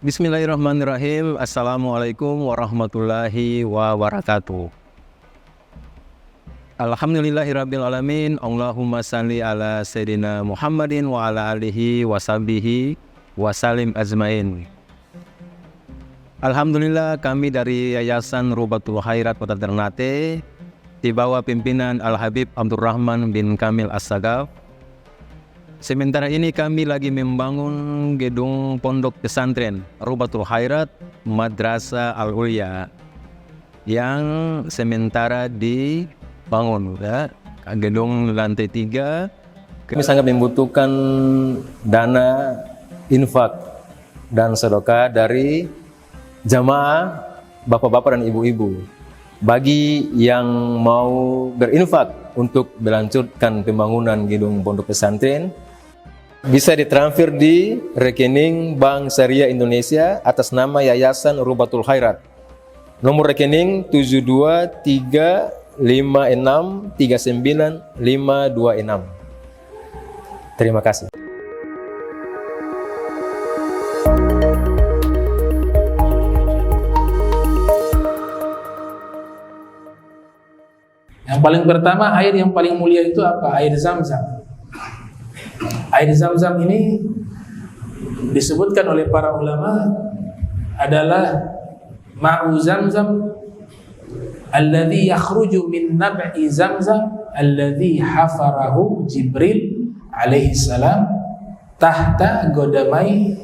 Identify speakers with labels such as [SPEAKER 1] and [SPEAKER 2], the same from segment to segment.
[SPEAKER 1] Bismillahirrahmanirrahim. Assalamualaikum warahmatullahi wabarakatuh. Alhamdulillahirrabbilalamin. Allahumma salli ala Sayyidina Muhammadin wa ala alihi wa sahbihi wa salim azmain. Alhamdulillah, kami dari Yayasan Rubatul Khairat Kota Ternate di bawah pimpinan Al-Habib Abdurrahman bin Kamil As-Sagaf. Sementara ini kami lagi membangun gedung pondok pesantren Rubatul Khairat Madrasah Al-Ulya yang sementara dibangun, ya. Gedung lantai 3. Kami sangat membutuhkan dana infak dan sedekah dari jamaah bapak-bapak dan ibu-ibu. Bagi yang mau berinfak untuk melanjutkan pembangunan gedung pondok pesantren, bisa ditransfer di rekening Bank Syariah Indonesia atas nama Yayasan Rubatul Khairat. Nomor rekening 723563956. Terima kasih.
[SPEAKER 2] Yang paling pertama, air yang paling mulia itu apa? Air Zam-Zam. Air Zam-Zam ini disebutkan oleh para ulama adalah ma'u Zam-Zam alladhi yakhruju min nab'i Zam-Zam alladhi hafarahu Jibril alaihi salam tahta godamai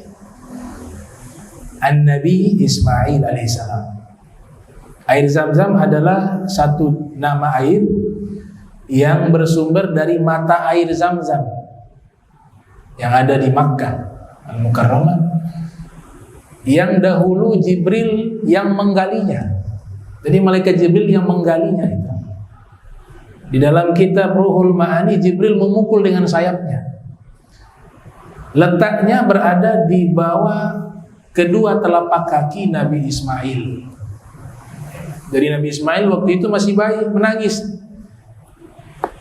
[SPEAKER 2] an-Nabi Ismail alaihi salam. Air Zam-Zam adalah satu nama air yang bersumber dari mata air Zam-Zam yang ada di Makkah Al-Mukarramah, yang dahulu Jibril yang menggalinya. Jadi malaikat Jibril yang menggalinya itu. Di dalam kitab Ruhul Ma'ani, Jibril memukul dengan sayapnya. Letaknya berada di bawah kedua telapak kaki Nabi Ismail. Jadi Nabi Ismail waktu itu masih bayi, menangis.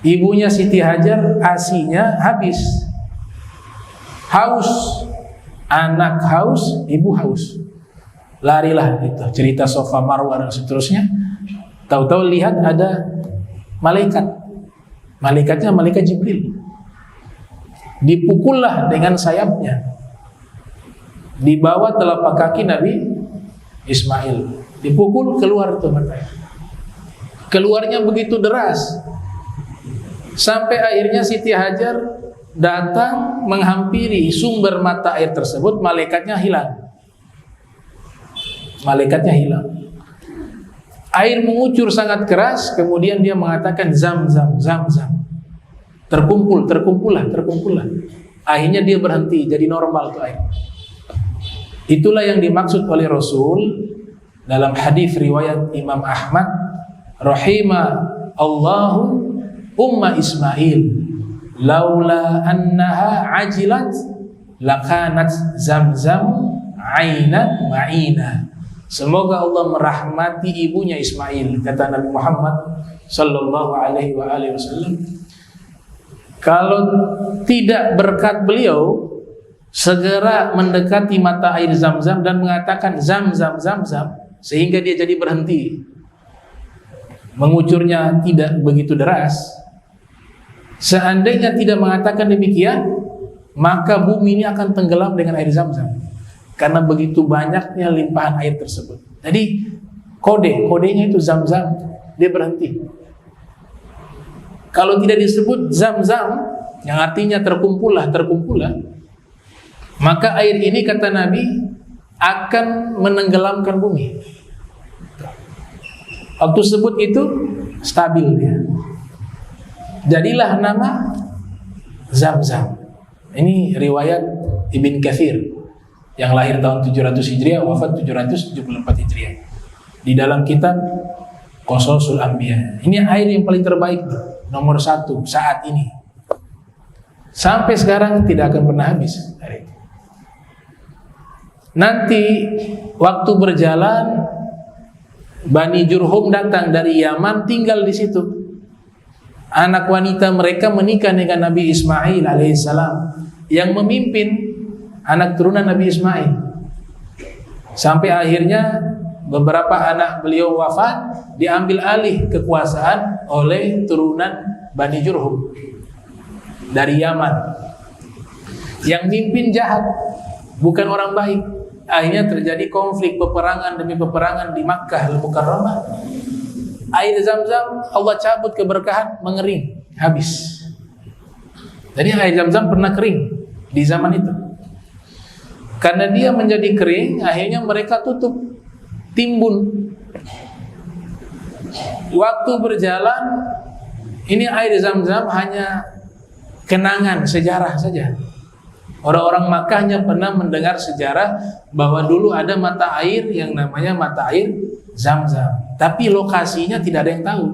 [SPEAKER 2] Ibunya Siti Hajar ASI-nya habis. Haus, anak haus, ibu haus. Larilah itu cerita Sofa Marwah dan seterusnya. Tahu-tahu lihat ada malaikat. Malaikatnya malaikat Jibril. Dipukullah dengan sayapnya di bawah telapak kaki Nabi Ismail. Dipukul, keluar itu matanya. Keluarnya begitu deras sampai akhirnya Siti Hajar datang menghampiri sumber mata air tersebut. Malaikatnya hilang. Malaikatnya hilang. Air mengucur sangat keras. Kemudian dia mengatakan Zam-Zam, Zam-Zam. Terkumpullah. Akhirnya dia berhenti, jadi normal tuh air. Itulah yang dimaksud oleh Rasul dalam hadis riwayat Imam Ahmad, rahima Allahu umma Ismail laula annaha ajilat lakanat Zam-Zam ainan ma'ina. Semoga Allah merahmati ibunya Ismail, kata Nabi Muhammad sallallahu alaihi wasallam. Kalau tidak berkat beliau segera mendekati mata air Zam-Zam dan mengatakan Zam-Zam, Zam-Zam, sehingga dia jadi berhenti. Mengucurnya tidak begitu deras. Seandainya tidak mengatakan demikian, maka bumi ini akan tenggelam dengan air Zam-Zam, karena begitu banyaknya limpahan air tersebut. Jadi kodenya itu Zam-Zam, dia berhenti. Kalau tidak disebut Zam-Zam, yang artinya terkumpullah, maka air ini kata Nabi akan menenggelamkan bumi. Waktu sebut itu stabil dia. Jadilah nama Zam-Zam. Ini riwayat Ibn Katsir yang lahir tahun 700 Hijriah, wafat 774 Hijriah. Di dalam kitab Qasasul Anbiya. Ini air yang paling terbaik, nomor 1 saat ini. Sampai sekarang tidak akan pernah habis air itu. Nanti waktu berjalan, Bani Jurhum datang dari Yaman, tinggal di situ. Anak wanita mereka menikah dengan Nabi Ismail alaihissalam, yang memimpin anak turunan Nabi Ismail. Sampai akhirnya beberapa anak beliau wafat, diambil alih kekuasaan oleh turunan Bani Jurhum dari Yaman. Yang mimpin jahat, bukan orang baik. Akhirnya terjadi konflik, peperangan demi peperangan di Makkah Al-Mukarramah. Air Zam-Zam Allah cabut keberkahan, mengering, habis. Jadi air Zam-Zam pernah kering di zaman itu. Karena dia menjadi kering, akhirnya mereka tutup, timbun. Waktu berjalan, ini air Zam-Zam hanya kenangan, sejarah saja. Orang-orang Makkah hanya pernah mendengar sejarah bahwa dulu ada mata air yang namanya mata air Zam-Zam. Tapi lokasinya tidak ada yang tahu.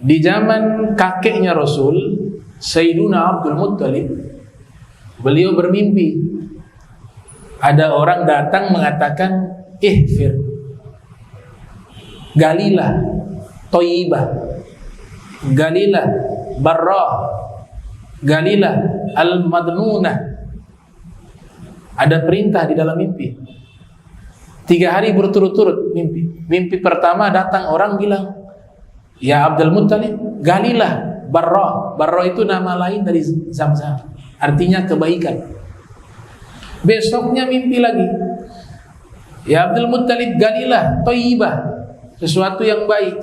[SPEAKER 2] Di zaman kakeknya Rasul, Sayyiduna Abdul Muttalib, beliau bermimpi. Ada orang datang mengatakan, ihfir, galilah, Thayyibah, galilah, Barra, galilah, Al-Madnunah. Ada perintah di dalam mimpi. 3 hari berturut-turut mimpi. Mimpi pertama datang orang bilang, ya Abdul Muttalib, galilah, Barra. Barra itu nama lain dari Zam-Zam, artinya kebaikan. Besoknya mimpi lagi, ya Abdul Muttalib, galilah, Thayyibah, sesuatu yang baik.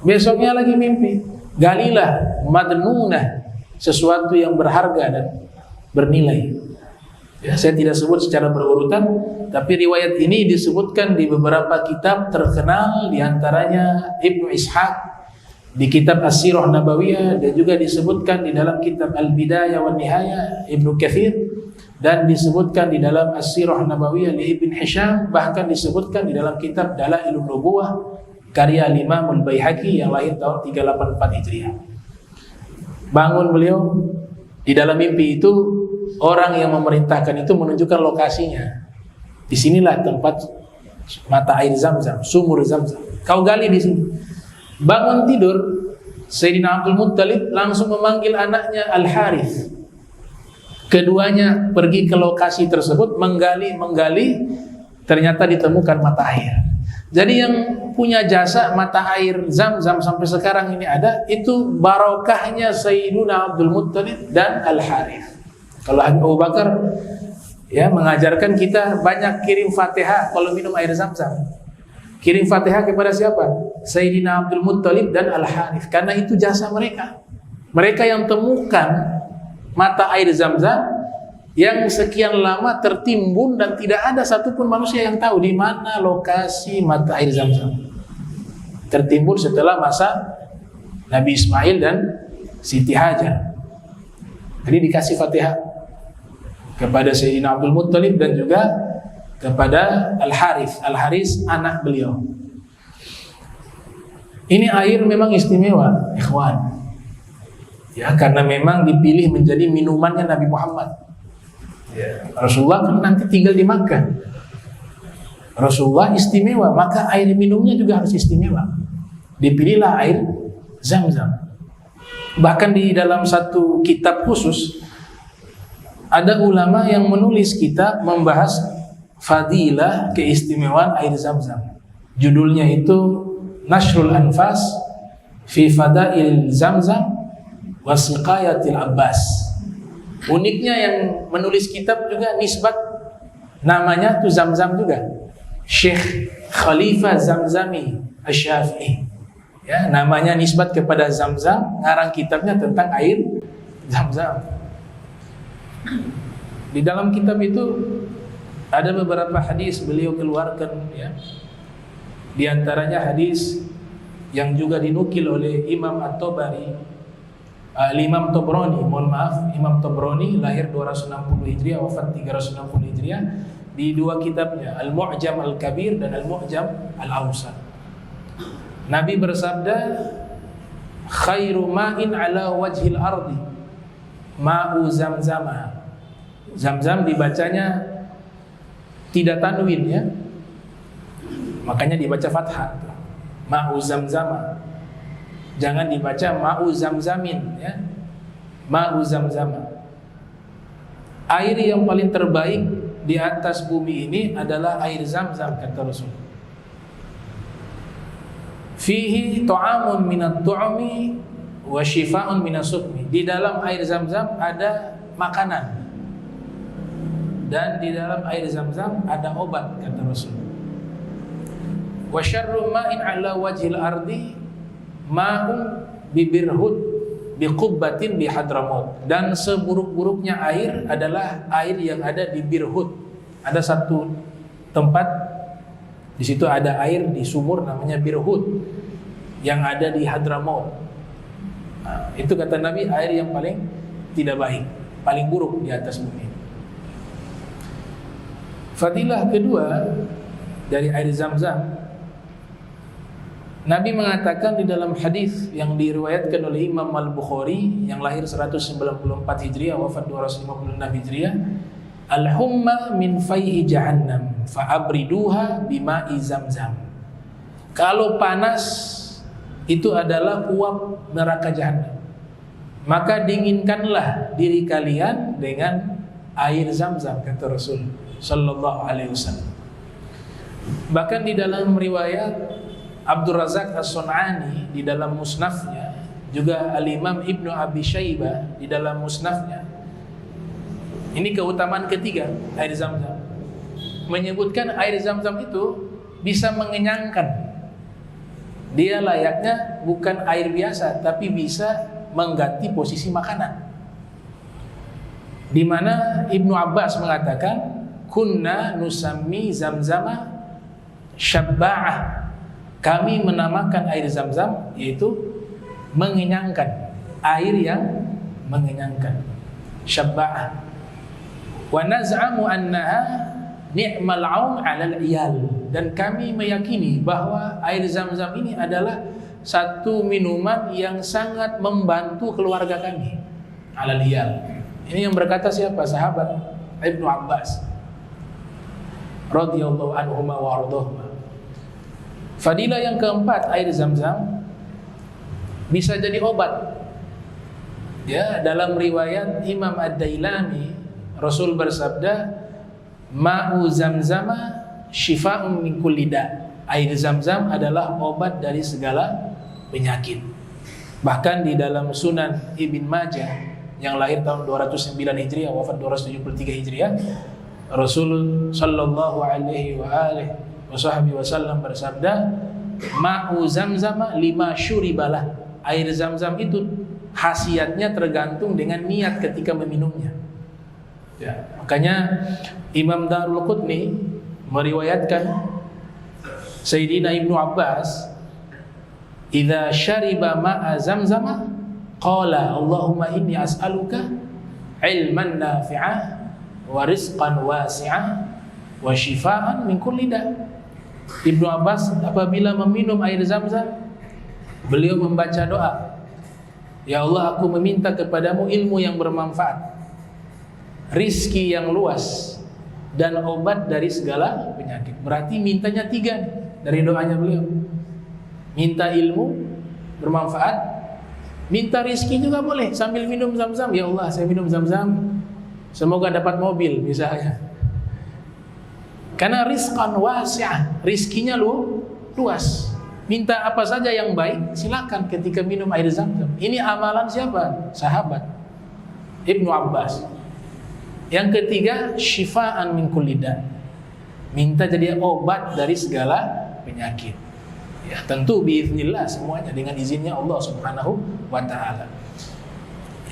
[SPEAKER 2] Besoknya lagi mimpi, galilah, Madnunah, sesuatu yang berharga dan bernilai. Ya, saya tidak sebut secara berurutan, tapi riwayat ini disebutkan di beberapa kitab terkenal, diantaranya Ibnu Ishaq di kitab As-Sirah Nabawiyah, dan juga disebutkan di dalam kitab Al-Bidayah wa Nihayah Ibnu Katsir, dan disebutkan di dalam As-Sirah Nabawiyah li Ibn Hisham, bahkan disebutkan di dalam kitab Dalailun Nubuwah karya Imam Al-Baihaqi yang lahir tahun 384 Hijriah. Bangun beliau, di dalam mimpi itu orang yang memerintahkan itu menunjukkan lokasinya. Disinilah tempat mata air Zam-Zam, sumur Zam-Zam. Kau gali di sini. Bangun tidur, Sayyidina Abdul Muttalib langsung memanggil anaknya Al-Harith. Keduanya pergi ke lokasi tersebut, menggali, ternyata ditemukan mata air. Jadi yang punya jasa mata air Zam-Zam sampai sekarang ini ada, itu barokahnya Sayyidina Abdul Muttalib dan Al-Harith. Kalau Abu Bakar ya mengajarkan kita banyak kirim Fatihah kalau minum air Zam-Zam. Kirim Fatihah kepada siapa? Sayyidina Abdul Muttalib dan Al-Harith, karena itu jasa mereka. Mereka yang temukan mata air Zam-Zam yang sekian lama tertimbun dan tidak ada satupun manusia yang tahu di mana lokasi mata air Zam-Zam. Tertimbun setelah masa Nabi Ismail dan Siti Hajar. Jadi dikasih Fatihah kepada Sayyidina Abdul Muttalib dan juga kepada Al-Harith. Al-Harith anak beliau. Ini air memang istimewa, ikhwan. Ya, karena memang dipilih menjadi minumannya Nabi Muhammad. Ya, Rasulullah kan nanti tinggal di Makkah. Rasulullah istimewa, maka air minumnya juga harus istimewa. Dipilihlah air Zam-Zam. Bahkan di dalam satu kitab khusus ada ulama yang menulis kitab membahas fadilah, keistimewaan air Zam-Zam. Judulnya itu Nashrul Anfas fi Fadail Zam-Zam wa Siqayatil Abbas. Uniknya yang menulis kitab juga nisbat namanya tuh Zam-Zam juga, Syekh Khalifah Zamzami Asy-Syafi'i. Ya, namanya nisbat kepada Zam-Zam, ngarang kitabnya tentang air Zam-Zam. Di dalam kitab itu ada beberapa hadis beliau keluarkan, ya. Di antaranya hadis yang juga dinukil oleh Imam At-Tabari, Imam Tabrani, mohon maaf, Imam Tabrani lahir 260 Hijriah, wafat 360 Hijriah, di dua kitabnya Al-Mu'jam Al-Kabir dan Al-Mu'jam Al-Awsat. Nabi bersabda, khairu ma'in ala wajhil ardi ma'u Zamzama. Zam-Zam dibacanya tidak tanwin, ya, makanya dibaca fathah, ma'u Zamzama. Jangan dibaca ma'u Zamzamin, ya, ma'u Zamzama. air yang paling terbaik di atas bumi ini adalah air Zam-Zam, kata Rasul. Fihi ta'amun minat tu'ami wa shifa'un minas sukmi. Di dalam air Zam-Zam ada makanan, dan di dalam air Zam-Zam ada obat, kata Rasul. Wa syarru ma'in ala wajhil ardi ma'un bibirhud biqubbatin bi Hadramaut. Dan seburuk-buruknya air adalah air yang ada di Birhud. Ada satu tempat di situ ada air di sumur namanya Birhud yang ada di Hadramaut. Nah, itu kata Nabi air yang paling tidak baik, paling buruk di atas bumi. Fadilah kedua dari air Zam-Zam, Nabi mengatakan di dalam hadis yang diriwayatkan oleh Imam Al-Bukhari yang lahir 194 Hijriah, wafat 256 Hijriah, al-humma min fayhi jahannam fa'abriduha bima'i Zam-Zam. Kalau panas itu adalah uap neraka Jahannam, maka dinginkanlah diri kalian dengan air Zam-Zam, kata Rasul sallallahu alaihi wasallam. Bahkan di dalam riwayat Abdul Razak As-Sun'ani di dalam musnafnya, juga Al-Imam Ibnu Abi Syaibah di dalam musnafnya, ini keutamaan ketiga air Zam-Zam, menyebutkan air Zam-Zam itu bisa mengenyangkan. Dia layaknya bukan air biasa, tapi bisa mengganti posisi makanan. Di mana Ibnu Abbas mengatakan, kunna nusammi Zam-Zama syabba'ah. Kami menamakan air Zam-Zam yaitu mengenyangkan, air yang mengenyangkan, syabba'ah. Wa naz'amu annaha ni'mal 'aun 'alal iyal. Dan kami meyakini bahwa air Zam-Zam ini adalah satu minuman yang sangat membantu keluarga kami, 'alal iyal. Ini yang berkata siapa? Sahabat Ibnu Abbas radhiyallahu anhuma wa ardhahuma. Fadilah yang keempat, air Zam-Zam bisa jadi obat. Ya, dalam riwayat Imam Ad-Dailami, Rasul bersabda, ma'u Zam-Zama syifa'un min kulli da'. Air Zam-Zam adalah obat dari segala penyakit. Bahkan di dalam Sunan Ibn Majah yang lahir tahun 209 Hijriah, wafat 273 Hijriah, Rasul sallallahu alaihi wasallam bersabda, ma'u Zamzama lima syuribalah. Air Zam-Zam itu khasiatnya tergantung dengan niat ketika meminumnya. Ya, makanya Imam Darul Qutni meriwayatkan Sayyidina Ibnu Abbas, idza syariba ma'a Zamzama qala Allahumma inni as'aluka ilman nafi'ah wa rizqan wasi'ah wa shifaan min kulli da'. Ibnu Abbas apabila meminum air Zam-Zam, beliau membaca doa, ya Allah, aku meminta kepadamu ilmu yang bermanfaat, rizki yang luas, dan obat dari segala penyakit. Berarti mintanya tiga dari doanya beliau. Minta ilmu bermanfaat, minta rizki juga boleh sambil minum Zam-Zam. Ya Allah, saya minum Zam-Zam, semoga dapat mobil misalnya. Karena rizqan wasi'ah, rizkinya luas. Minta apa saja yang baik, silakan ketika minum air Zam-Zam. Ini amalan siapa? Sahabat Ibnu Abbas. Yang ketiga, syifaan min kulli da'. Minta jadi obat dari segala penyakit. Ya, tentu biiznillah semuanya dengan izinnya Allah Subhanahu wa taala.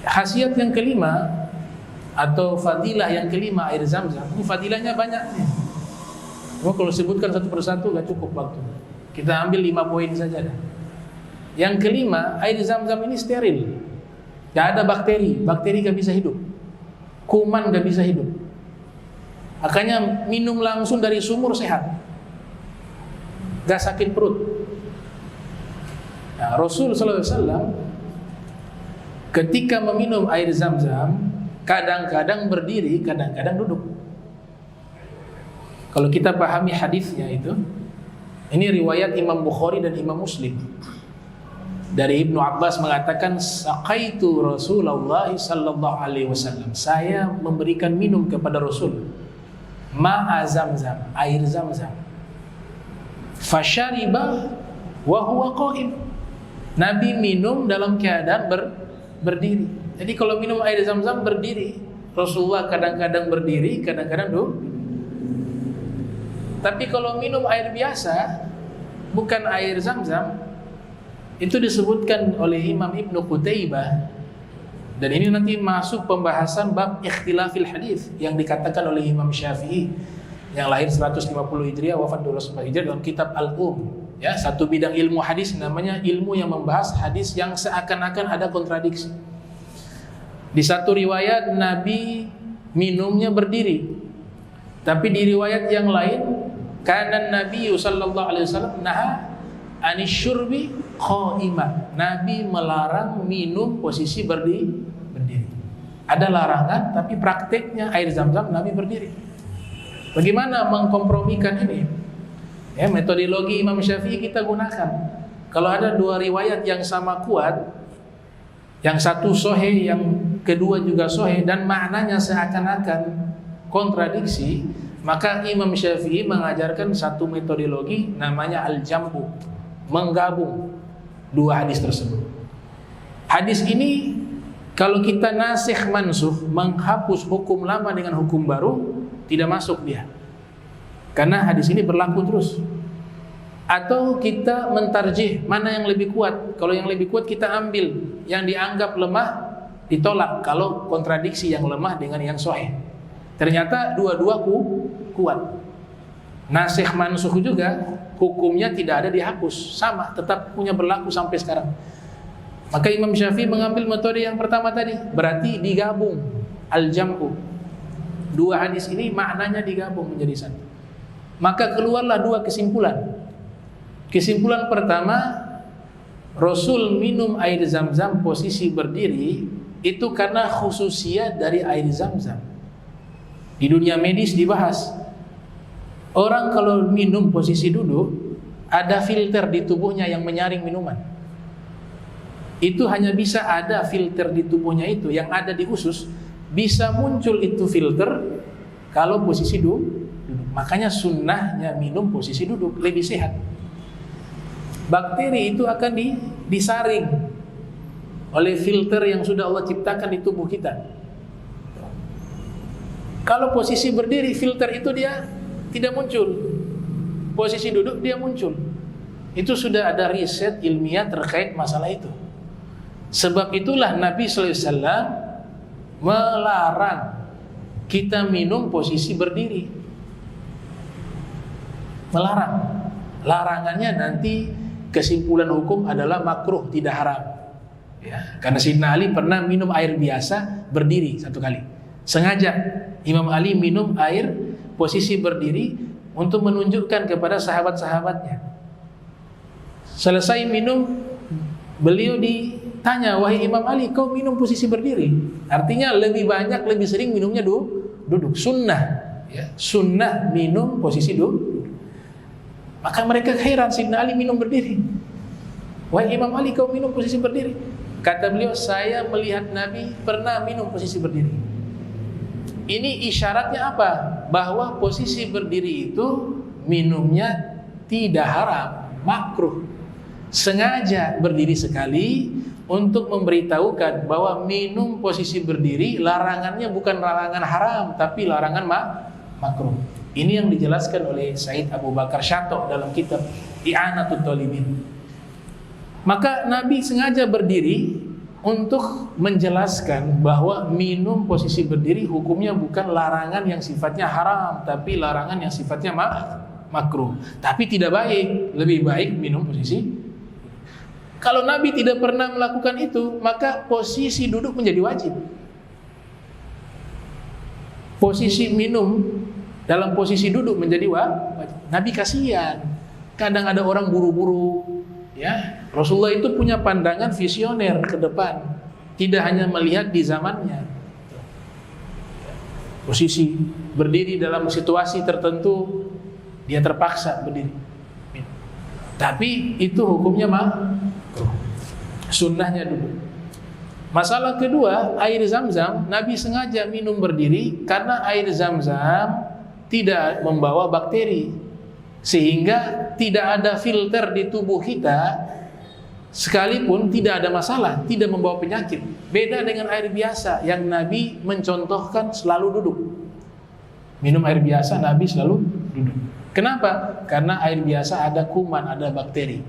[SPEAKER 2] Khasiat yang kelima atau fadilah yang kelima air Zam-Zam, ini fadilahnya banyak nih. Kalau sebutkan satu persatu gak cukup waktu. Kita ambil 5 poin saja dah. Yang kelima, air Zam-Zam ini steril. Gak ada bakteri, bakteri gak bisa hidup. Kuman gak bisa hidup. Makanya minum langsung dari sumur sehat, gak sakit perut. Nah, Rasul SAW ketika meminum air Zam-Zam, kadang-kadang berdiri, kadang-kadang duduk. Kalau kita pahami hadisnya itu, ini riwayat Imam Bukhari dan Imam Muslim. Dari Ibnu Abbas mengatakan, saqaitu Rasulullah sallallahu alaihi wasallam, saya memberikan minum kepada Rasul ma'a Zamzam, air Zamzam. Fasyariba wa huwa qa'im. Nabi minum dalam keadaan berdiri. Jadi kalau minum air Zamzam berdiri. Rasulullah kadang-kadang berdiri, kadang-kadang duduk. Tapi kalau minum air biasa, bukan air Zamzam, itu disebutkan oleh Imam Ibnu Qutaibah, dan ini nanti masuk pembahasan bab ikhtilafil hadis yang dikatakan oleh Imam Syafi'i yang lahir 150 Hijriah, wafat 204 Hijriah, dalam kitab Al-Um. Ya, satu bidang ilmu hadis namanya ilmu yang membahas hadis yang seakan-akan ada kontradiksi. Di satu riwayat Nabi minumnya berdiri, tapi di riwayat yang lain kana Nabi sallallahu alaihi wasallam naha anisyurbi qa'ima. Nabi melarang minum posisi berdiri. Ada larangan, tapi prakteknya air Zamzam Nabi berdiri. Bagaimana mengkompromikan ini? Ya, metodologi Imam Syafi'i kita gunakan. Kalau ada dua riwayat yang sama kuat, yang satu sahih, yang kedua juga sahih, dan maknanya seakan-akan kontradiksi, maka Imam Syafi'i mengajarkan satu metodologi namanya al-jam'u, menggabung dua hadis tersebut. Hadis ini kalau kita nasikh mansuh, menghapus hukum lama dengan hukum baru, tidak masuk dia, karena hadis ini berlaku terus. Atau kita mentarjih mana yang lebih kuat. Kalau yang lebih kuat kita ambil, yang dianggap lemah ditolak kalau kontradiksi yang lemah dengan yang sahih. Ternyata dua-dua kuat. Nasikh mansuh juga hukumnya tidak ada dihapus, sama, tetap punya berlaku sampai sekarang. Maka Imam Syafi'i mengambil metode yang pertama tadi, berarti digabung al-jam'u. Dua hadis ini maknanya digabung menjadi satu. Maka keluarlah dua kesimpulan. Kesimpulan pertama, Rasul minum air Zamzam posisi berdiri itu karena khususiyat dari air Zamzam. Di dunia medis dibahas, orang kalau minum posisi duduk, ada filter di tubuhnya yang menyaring minuman. Itu hanya bisa ada filter di tubuhnya itu, yang ada di usus, bisa muncul itu filter kalau posisi duduk. Makanya sunnahnya minum posisi duduk, lebih sehat. Bakteri itu akan disaring oleh filter yang sudah Allah ciptakan di tubuh kita. Kalau posisi berdiri, filter itu dia tidak muncul. Posisi duduk dia muncul. Itu sudah ada riset ilmiah terkait masalah itu. Sebab itulah Nabi sallallahu alaihi wasallam melarang kita minum posisi berdiri. Melarang. Larangannya nanti kesimpulan hukum adalah makruh, tidak haram. Ya, karena Sayyidina Ali pernah minum air biasa berdiri satu kali. Sengaja Imam Ali minum air posisi berdiri untuk menunjukkan kepada sahabat-sahabatnya. Selesai minum, beliau ditanya, "Wahai Imam Ali, kau minum posisi berdiri?" Artinya lebih banyak, lebih sering minumnya duduk. Sunnah, ya, sunnah minum posisi duduk. Maka mereka heran, Sayyidina Ali minum berdiri. "Wahai Imam Ali, kau minum posisi berdiri?" Kata beliau, "Saya melihat Nabi pernah minum posisi berdiri." Ini isyaratnya apa? Bahwa posisi berdiri itu minumnya tidak haram, makruh. Sengaja berdiri sekali untuk memberitahukan bahwa minum posisi berdiri larangannya bukan larangan haram, tapi larangan makruh. Ini yang dijelaskan oleh Said Abu Bakar Syatok dalam kitab I'anatul Talibin. Maka Nabi sengaja berdiri untuk menjelaskan bahwa minum posisi berdiri hukumnya bukan larangan yang sifatnya haram, tapi larangan yang sifatnya makruh. Tapi tidak baik, lebih baik minum posisi. Kalau Nabi tidak pernah melakukan itu, maka posisi duduk menjadi wajib. Posisi minum dalam posisi duduk menjadi wajib. Nabi kasihan. Kadang ada orang buru-buru, ya. Rasulullah itu punya pandangan visioner ke depan, tidak hanya melihat di zamannya. Posisi berdiri dalam situasi tertentu, dia terpaksa berdiri. Tapi itu hukumnya makruh. Sunnahnya duduk. Masalah kedua, air Zam-Zam Nabi sengaja minum berdiri karena air Zam-Zam tidak membawa bakteri, sehingga tidak ada filter di tubuh kita, sekalipun tidak ada masalah, tidak membawa penyakit. Beda dengan air biasa yang Nabi mencontohkan selalu duduk. Minum air biasa Nabi selalu duduk. Kenapa? Karena air biasa ada kuman, ada bakteri.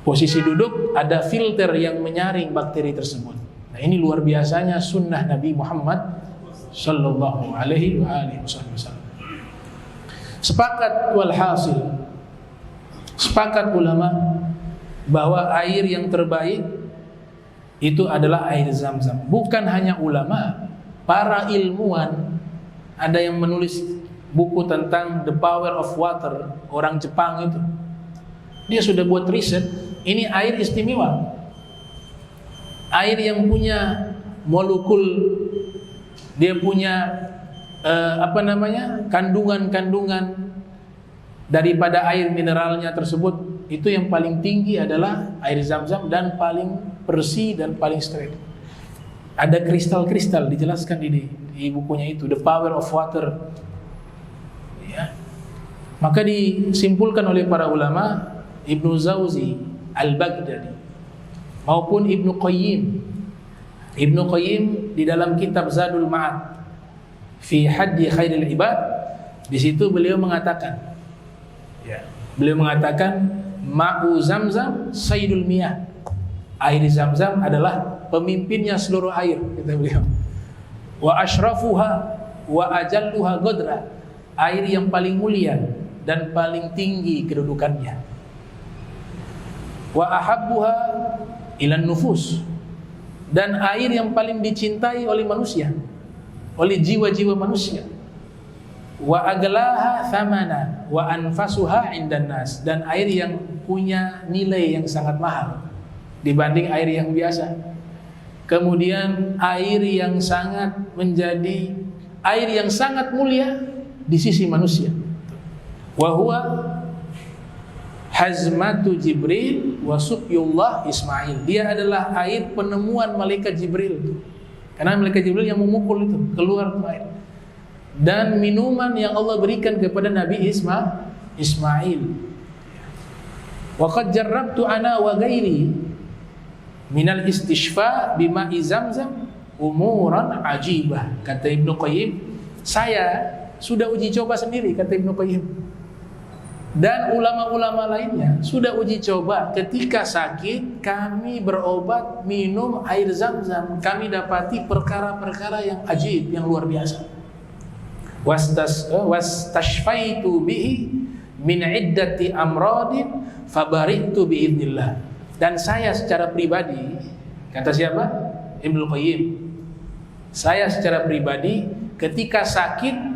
[SPEAKER 2] Posisi duduk ada filter yang menyaring bakteri tersebut. Nah, ini luar biasanya sunnah Nabi Muhammad sallallahu alaihi wasallam. Sepakat walhasil, sepakat ulama bahwa air yang terbaik itu adalah air Zam-Zam. Bukan hanya ulama, para ilmuwan, ada yang menulis buku tentang the power of water, orang Jepang itu. Dia sudah buat riset, ini air istimewa. Air yang punya molekul, dia punya kandungan-kandungan daripada air mineralnya tersebut, itu yang paling tinggi adalah air Zam-Zam dan paling bersih dan paling straight. Ada kristal-kristal dijelaskan di bukunya itu, The Power of Water. Ya. Maka disimpulkan oleh para ulama, Ibnu Jauzi Al-Baghdadi maupun Ibnu Qayyim di dalam kitab Zadul Ma'ad fi Haddi Khairil Ibad, di situ beliau mengatakan, ma'u Zam-Zam sayyidul miyah. Air Zam-Zam adalah pemimpinnya seluruh air, kata beliau. Wa ashrafuha wa ajalluha qadra. Air yang paling mulia dan paling tinggi kedudukannya. Wa ahabbuha ilan nufus. Dan air yang paling dicintai oleh manusia, oleh jiwa-jiwa manusia. Wa aglaha thamana wa anfasuha indan nas. Dan air yang punya nilai yang sangat mahal dibanding air yang biasa. Kemudian air yang sangat mulia di sisi manusia. Wa huwa hazmatu Jibril wa suqyullah Ismail. Dia adalah air penemuan malaikat Jibril. Karena malaikat Jibril yang memukul itu, keluar itu air. Dan minuman yang Allah berikan kepada Nabi Ismail. Wa qad jarrabtu ana wa ghairi minal istishfa bima'i Zamzam umuran ajibah. Kata Ibnu Qayyim, saya sudah uji coba sendiri, kata Ibnu Qayyim. Dan ulama-ulama lainnya sudah uji coba, ketika sakit kami berobat minum air Zam-Zam, kami dapati perkara-perkara yang ajib, yang luar biasa. Wastashfaitu bihi min iddati amradin fabaritu biidnillah. Dan saya secara pribadi, kata siapa? Ibnu Qayyim, saya secara pribadi ketika sakit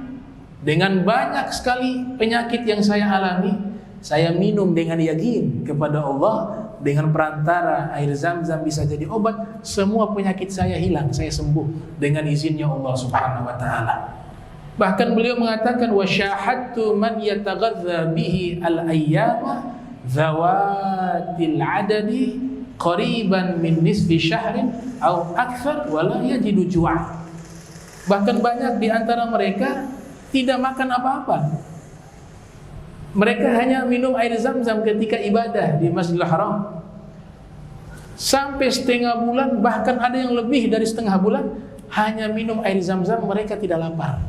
[SPEAKER 2] dengan banyak sekali penyakit yang saya alami, saya minum dengan yakin kepada Allah, dengan perantara air Zam-Zam bisa jadi obat, semua penyakit saya hilang, saya sembuh dengan izinnya Allah Subhanahu wa taala. Bahkan beliau mengatakan, wa syahadtu man yataghadza bihi al-ayyama zawatil adadi qariban min nisfi syahrin au akthar wala yajidu ju'a. Bahkan banyak di antara mereka tidak makan apa-apa. Mereka hanya minum air Zam-Zam ketika ibadah di Masjidil Haram. Sampai setengah bulan, bahkan ada yang lebih dari setengah bulan, hanya minum air Zam-Zam, mereka tidak lapar.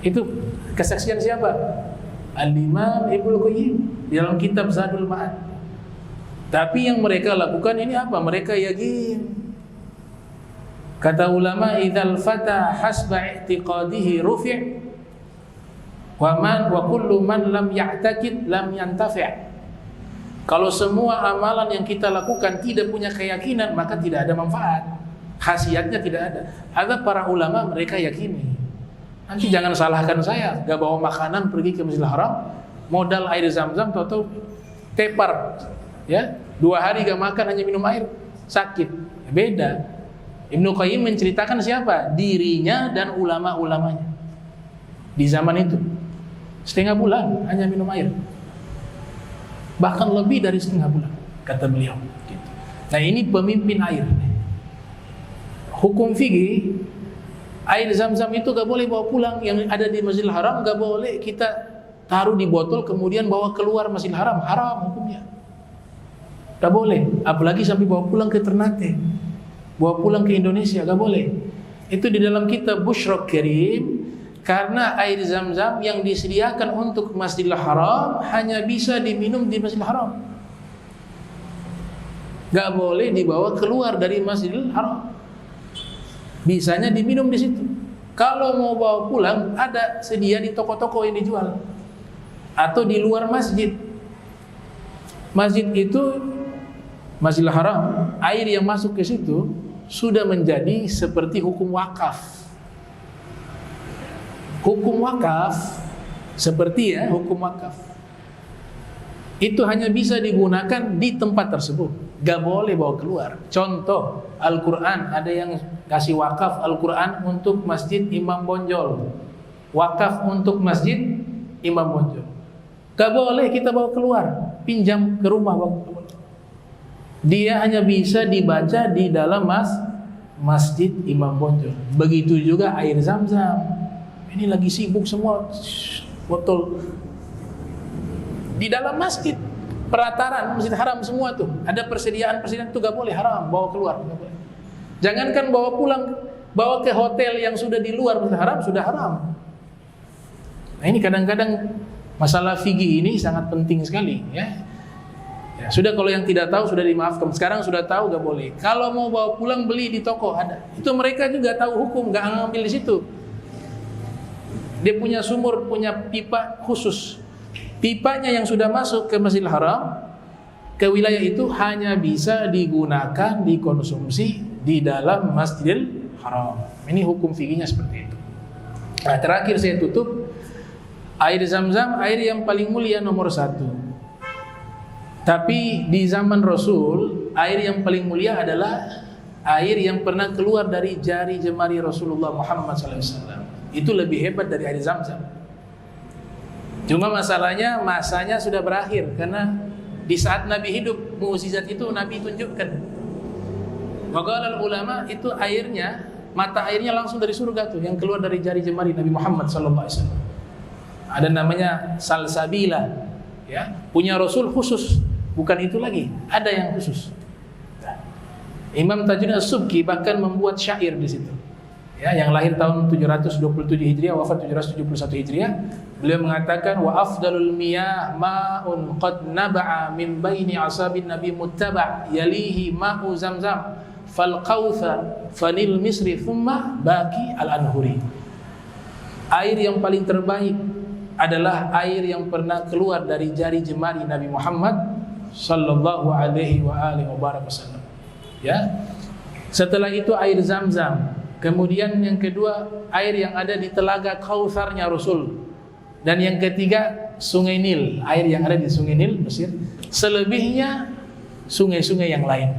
[SPEAKER 2] Itu kesaksian siapa? Al-Imam Ibnu Qayyim di dalam kitab Zadul Ma'ad. Tapi yang mereka lakukan ini apa? Mereka yakin. Kata ulama, idzal fata hasba i'tiqadihi rufi' wa kullu man lam ya'taqid lam yantafi'. Kalau semua amalan yang kita lakukan tidak punya keyakinan, maka tidak ada manfaat. Khasiatnya tidak ada. Ada para ulama mereka yakini. Nanti jangan salahkan saya, gak bawa makanan pergi ke Masjidil Haram, modal air Zam-Zam atau tepar, ya 2 hari gak makan hanya minum air, sakit. Beda. Ibnu Qayyim menceritakan siapa? Dirinya dan ulama-ulamanya di zaman itu. Setengah bulan hanya minum air, bahkan lebih dari setengah bulan. kata beliau. Nah ini pemimpin air. Hukum fikih, air zam-zam itu gak boleh bawa pulang. Yang ada di Masjidil Haram gak boleh kita taruh di botol kemudian bawa keluar Masjidil Haram. Haram hukumnya. Gak boleh. Apalagi sampai bawa pulang ke Ternate, bawa pulang ke Indonesia, gak boleh. Itu di dalam kitab Bushrok Karim. Karena air zam-zam yang disediakan untuk Masjidil Haram hanya bisa diminum di Masjidil Haram. Gak boleh dibawa keluar dari Masjidil Haram. Bisanya diminum di situ. Kalau mau bawa pulang, ada sedia di toko-toko yang dijual atau di luar masjid. Masjid itu, Masjidil Haram, air yang masuk ke situ sudah menjadi seperti hukum wakaf. Hukum wakaf seperti hukum wakaf itu hanya bisa digunakan di tempat tersebut, gak boleh bawa keluar. Contoh, Al-Quran, ada yang kasih wakaf Al-Quran untuk Masjid Imam Bonjol, wakaf untuk Masjid Imam Bonjol, gak boleh kita bawa keluar, pinjam ke rumah. Dia hanya bisa dibaca di dalam Masjid Imam Bonjol. Begitu juga air zam-zam. Ini lagi sibuk semua botol di dalam masjid, perataran Masjid Haram semua tuh ada persediaan tuh gak boleh, haram bawa keluar, gak boleh. Jangankan bawa pulang, bawa ke hotel yang sudah di luar Masjid Haram sudah haram. Nah ini kadang-kadang masalah fikih ini sangat penting sekali ya. Ya, sudah kalau yang tidak tahu sudah dimaafkan. Sekarang sudah tahu gak boleh. Kalau mau bawa pulang beli di toko ada. Itu mereka juga tahu hukum, gak ngambil di situ. Dia punya sumur, punya pipa khusus. Pipanya yang sudah masuk ke Masjidil Haram, ke wilayah itu hanya bisa digunakan, dikonsumsi di dalam Masjidil Haram. Ini hukum fikihnya seperti itu. Nah, terakhir saya tutup, air zam-zam, air yang paling mulia nomor 1. Tapi di zaman Rasul, air yang paling mulia adalah air yang pernah keluar dari jari jemari Rasulullah Muhammad SAW. Itu lebih hebat dari air zam-zam. Cuma masalahnya masanya sudah berakhir, karena di saat Nabi hidup mukjizat itu Nabi tunjukkan. Waqala ulama itu airnya, mata airnya langsung dari surga tuh yang keluar dari jari jemari Nabi Muhammad SAW. Ada namanya salsabila, ya, punya Rasul khusus, bukan itu lagi, ada yang khusus. Imam Tajuddin As-Subki bahkan membuat syair di situ. Ya, yang lahir tahun 727 Hijriah, wafat 771 Hijriah, beliau mengatakan wa afdalul miyah ma'un qad naba'a min baini asabin nabi muttaba' yalihi ma'u zamzam fal qawthar fanil misri thumma baki al-anhuri. Air yang paling terbaik adalah air yang pernah keluar dari jari jemari Nabi Muhammad sallallahu alaihi wa alihi wasallam. Ya. Setelah itu air Zam-Zam. Kemudian yang kedua, air yang ada di telaga Kautsarnya Rasul. Dan yang ketiga, Sungai Nil, air yang ada di Sungai Nil Mesir. Selebihnya sungai-sungai yang lain.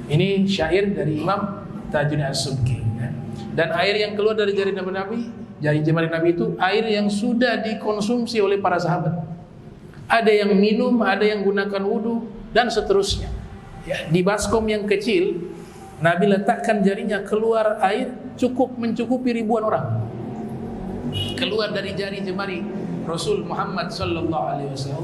[SPEAKER 2] Ini syair dari Imam Tajuddin As-Subki. Dan air yang keluar dari jari Nabi, jari jemari Nabi itu air yang sudah dikonsumsi oleh para sahabat. Ada yang minum, ada yang gunakan wudu, dan seterusnya. Ya, di baskom yang kecil, Nabi letakkan jarinya, keluar air cukup mencukupi ribuan orang. Keluar dari jari jemari Rasul Muhammad sallallahu alaihi wasallam.